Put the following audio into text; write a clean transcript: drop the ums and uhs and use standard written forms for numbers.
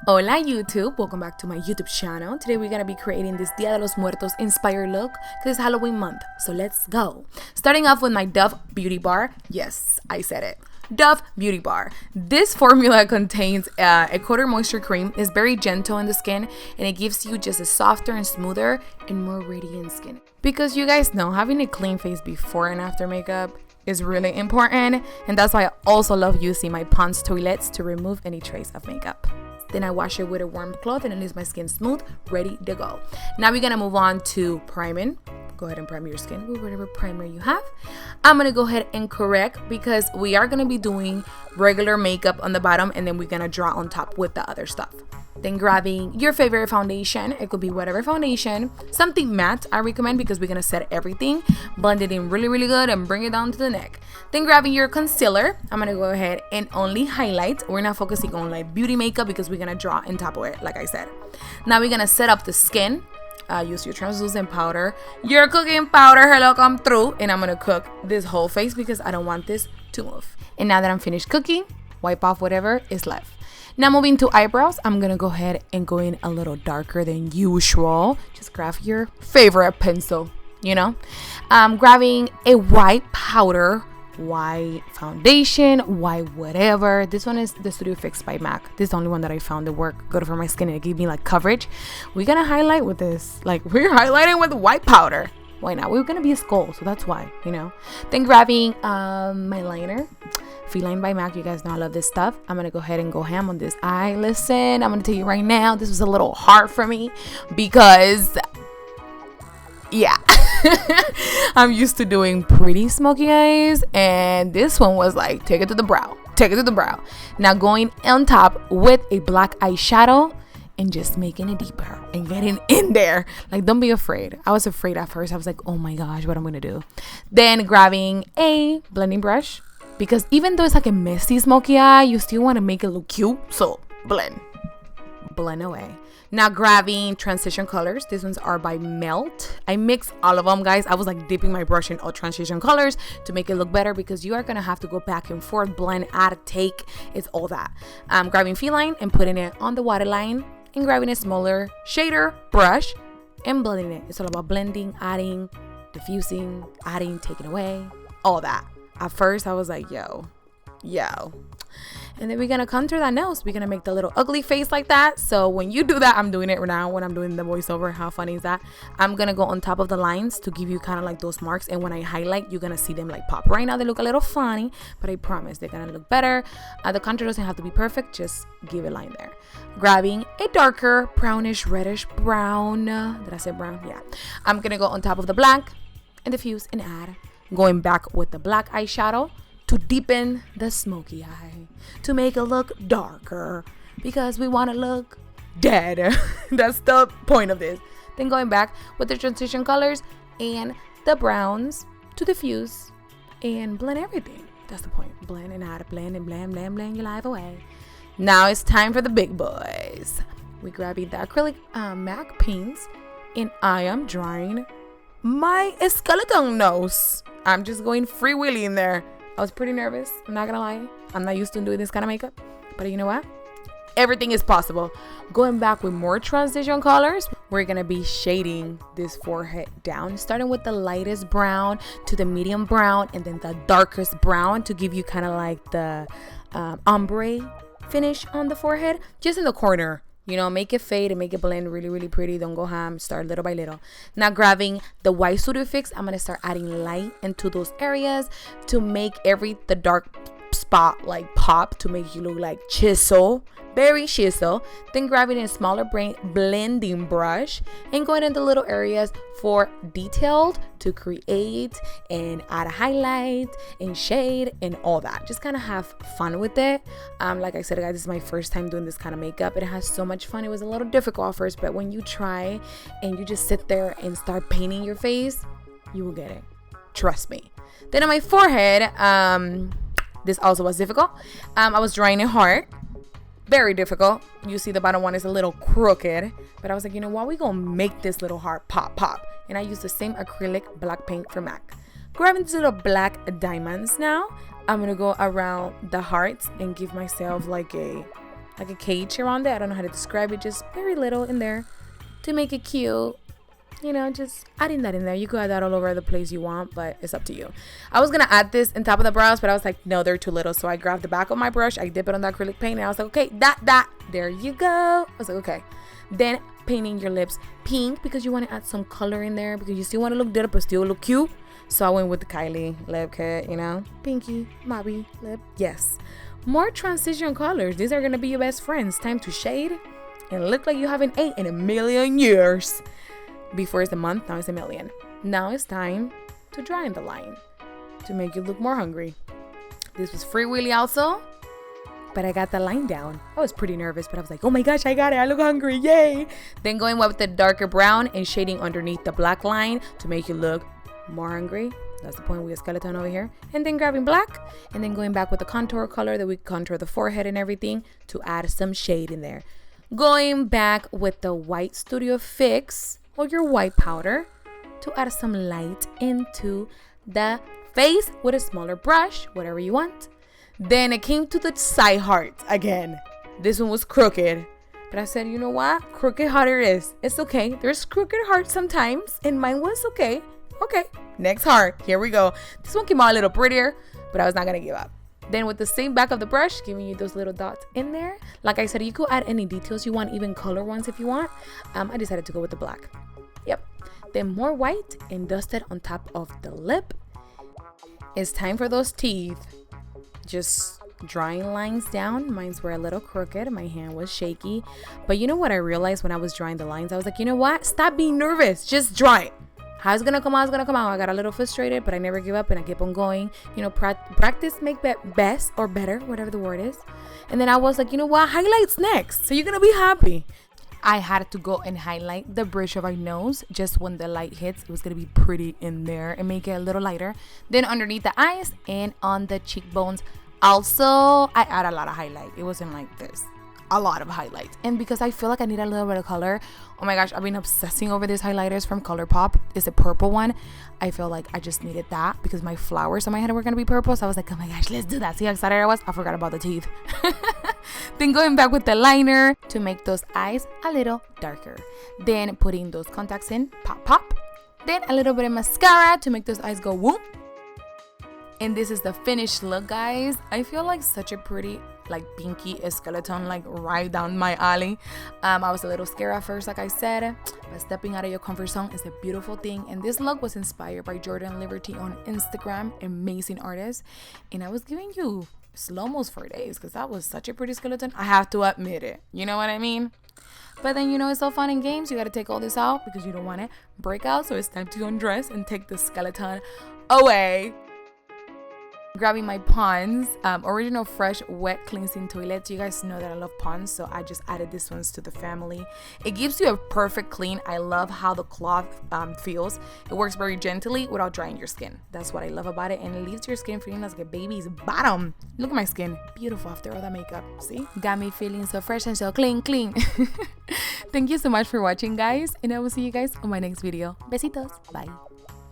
Hola YouTube, welcome back to my YouTube channel. Today we're gonna be creating this Dia de los Muertos inspired look because it's Halloween month. So let's go. Starting off with my Dove Beauty Bar. Yes, I said it. Dove Beauty Bar. This formula contains a quarter moisture cream. It's very gentle in the skin and it gives you just a softer and smoother and more radiant skin. Because you guys know having a clean face before and after makeup is really important, and that's why I also love using my Pond's towelettes to remove any trace of makeup. Then I wash it with a warm cloth and it leaves my skin smooth, ready to go. Now we're gonna move on to priming. Go ahead and prime your skin with whatever primer you have. I'm gonna go ahead and correct because we are gonna be doing regular makeup on the bottom and then we're gonna draw on top with the other stuff. Then grabbing your favorite foundation, it could be whatever foundation, something matte I recommend because we're gonna set everything, blend it in really good and bring it down to the neck. Then grabbing your concealer, I'm gonna go ahead and only highlight. We're not focusing on like beauty makeup because we're gonna draw on top of it, like I said. Now we're gonna set up the skin. Use your translucent powder, your cooking powder, hello, come through, and I'm gonna cook this whole face because I don't want this to move. And now that I'm finished cooking, wipe off whatever is left. Now moving to eyebrows, I'm gonna go ahead and go in a little darker than usual. Just grab your favorite pencil, you know. Grabbing a white powder, white foundation, white whatever. This one is the Studio Fix by MAC. This is the only one that I found that worked good for my skin and it gave me like coverage. We're gonna highlight with this, like we're highlighting with white powder. Why not? We're gonna be a skull, so that's why, you know. Then grabbing my liner, Feline by MAC. You guys know I love this stuff. I'm gonna go ahead and go ham on this eye. Listen, I'm gonna tell you right now, this was a little hard for me because yeah, I'm used to doing pretty smoky eyes, and this one was like, take it to the brow, take it to the brow. Now going on top with a black eyeshadow and just making it deeper and getting in there. Like, don't be afraid. I was afraid at first. I was like, oh my gosh, what I'm gonna do. Then grabbing a blending brush, because even though it's like a messy smoky eye, you still want to make it look cute. So blend away. Now grabbing transition colors. These ones are by Melt. I mix all of them, guys. I was like dipping my brush in all transition colors to make it look better because you are gonna have to go back and forth, blend, add, take. It's all that. Grabbing Feline and putting it on the waterline and grabbing a smaller shader brush and blending it. It's all about blending, adding, diffusing, adding, taking away, all that. At first I was like, yo. And then we're gonna contour that nose. We're gonna make the little ugly face like that. So when you do that, I'm doing it now when I'm doing the voiceover. How funny is that? I'm gonna go on top of the lines to give you kind of like those marks, and when I highlight, you're gonna see them like pop. Right now they look a little funny, but I promise they're gonna look better. The contour doesn't have to be perfect, just give a line there. Grabbing a darker brownish reddish brown, did I say brown? Yeah. I'm gonna go on top of the black and diffuse and add. Going back with the black eyeshadow to deepen the smoky eye, to make it look darker because we want to look dead. That's the point of this. Then going back with the transition colors and the browns to diffuse and blend everything. That's the point. Blend and add, blend and blend your life away. Now it's time for the big boys. We're grabbing the acrylic MAC paints and I am drawing my skeleton nose. I'm just going freewheeling there. I was pretty nervous, I'm not gonna lie. I'm not used to doing this kind of makeup, but you know what? Everything is possible. Going back with more transition colors, we're gonna be shading this forehead down, starting with the lightest brown to the medium brown and then the darkest brown to give you kind of like the ombre finish on the forehead, just in the corner. You know, make it fade and make it blend really pretty. Don't go ham. Start little by little. Now grabbing the white Studio Fix, I'm gonna start adding light into those areas to make the dark spot like pop, to make you look like chisel, very chisel. Then grabbing a smaller blending brush and going into little areas for detailed to create and add a highlight and shade and all that. Just kind of have fun with it. Like I said, guys, this is my first time doing this kind of makeup. It has so much fun. It was a little difficult at first, but when you try and you just sit there and start painting your face, you will get it. Trust me. Then on my forehead, this also was difficult. I was drawing a heart. Very difficult. You see the bottom one is a little crooked, but I was like, you know what, we gonna make this little heart pop. And I used the same acrylic black paint from MAC. Grabbing these little black diamonds now, I'm gonna go around the hearts and give myself like a like a cage around it. I don't know how to describe it, just very little in there to make it cute. You know, just adding that in there. You could add that all over the place you want, but it's up to you. I was gonna add this on top of the brows, but I was like, no, they're too little. So I grabbed the back of my brush, I dip it on the acrylic paint, and I was like, okay, there you go. I was like, okay. Then painting your lips pink because you want to add some color in there because you still want to look good but still look cute. So I went with the Kylie lip kit, you know, pinky, mauve lip. Yes, more transition colors. These are gonna be your best friends. Time to shade and look like you haven't ate in a million years. Before it's a month, now it's a million. Now it's time to dry in the line to make you look more hungry. This was Free Willy also, but I got the line down. I was pretty nervous, but I was like, oh my gosh, I got it. I look hungry, yay. Then going with the darker brown and shading underneath the black line to make you look more hungry. That's the point with a skeleton over here. And then grabbing black and then going back with the contour color that we contour the forehead and everything to add some shade in there. Going back with the white Studio Fix or your white powder to add some light into the face with a smaller brush, whatever you want. Then it came to the side heart again. This one was crooked, but I said, you know what? Crooked heart it is. It's okay. There's crooked hearts sometimes, and mine was okay. Okay, next heart. Here we go. This one came out a little prettier, but I was not gonna give up. Then with the same back of the brush, giving you those little dots in there. Like I said, you could add any details you want, even color ones if you want. I decided to go with the black. Yep. Then more white and dusted on top of the lip. It's time for those teeth. Just drawing lines down. Mines were a little crooked. My hand was shaky. But you know what I realized when I was drawing the lines? I was like, you know what? Stop being nervous. Just draw it. How it's gonna come out, it's gonna come out. I got a little frustrated, but I never give up and I keep on going. You know, practice make best or better, whatever the word is. And then I was like, you know what? Highlights next. So you're gonna be happy. I had to go and highlight the bridge of my nose just when the light hits. It was gonna be pretty in there and make it a little lighter. Then underneath the eyes and on the cheekbones. Also, I add a lot of highlight. It wasn't like this. A lot of highlights. And because I feel like I need a little bit of color, oh my gosh, I've been obsessing over these highlighters from ColourPop. It's a purple one. I feel like I just needed that because my flowers on my head were gonna be purple. So I was like, oh my gosh, let's do that. See how excited I was? I forgot about the teeth. Then going back with the liner to make those eyes a little darker. Then putting those contacts in, pop, pop. Then a little bit of mascara to make those eyes go whoop. And this is the finished look, guys. I feel like such a pretty like pinky skeleton, like right down my alley. I was a little scared at first, like I said, but stepping out of your comfort zone is a beautiful thing. And this look was inspired by Jordan Liberty on Instagram, amazing artist. And I was giving you slow-mos for days because that was such a pretty skeleton. I have to admit it, you know what I mean? But then, you know, it's all fun and games. You got to take all this out because you don't want it break out. So it's time to undress and take the skeleton away. Grabbing my Pond's original fresh wet cleansing toilets. You guys know that I love Pond's, so I just added these ones to the family. It gives you a perfect clean. I love how the cloth feels. It works very gently without drying your skin. That's what I love about it, and it leaves your skin feeling like a baby's bottom. Look at my skin, beautiful after all that makeup. See, got me feeling so fresh and so clean. Thank you so much for watching, guys, and I will see you guys on my next video. Besitos, bye.